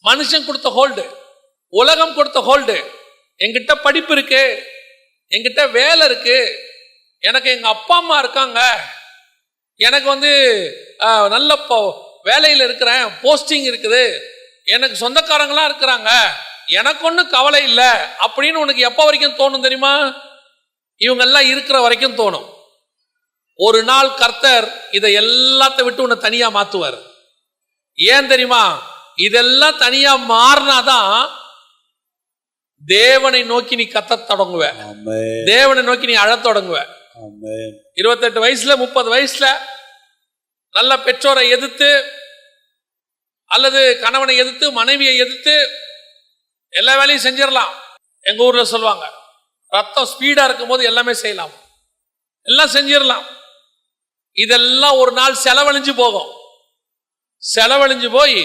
மனுஷன் கொடுத்த ஹோல்டு, உலகம் கொடுத்த ஹோல்டு. என்கிட்ட படிப்பு இருக்கு, என்கிட்ட வேலை இருக்கு, எனக்கு எங்க அப்பா அம்மா இருக்காங்க, எனக்கு நல்ல வேலையில் இருக்கிறேன், போஸ்டிங் இருக்குது, எனக்கு சொந்தக்காரங்களாம் இருக்கிறாங்க, எனக்கு ஒன்றும் கவலை இல்லை அப்படின்னு உனக்கு எப்போ வரைக்கும் தோணும் தெரியுமா? இவங்கெல்லாம் இருக்கிற வரைக்கும் தோணும். ஒரு நாள் கர்த்தர் இதை எல்லாத்த விட்டு உன்னை தனியா மாத்துவார். ஏன் தெரியுமா? இதெல்லாம் தனியா மாறினாதான் தேவனை நோக்கி நீ கத்த தொடங்குவ, தேவனை நோக்கி நீ அழத் தொடங்குவ. 28 வயசுல 30 வயசுல நல்ல பெற்றோரை எதிர்த்து அல்லது கணவனை எதிர்த்து மனைவியை எதிர்த்து எல்லா வேலையும் செஞ்சிடலாம். எங்க ஊர்ல சொல்லுவாங்க, ரத்தம் ஸ்பீடா இருக்கும் போது எல்லாமே செய்யலாம், எல்லாம் செஞ்சிடலாம். இதெல்லாம் ஒரு நாள் செலவழிஞ்சு போகும். செலவழிஞ்சு போய்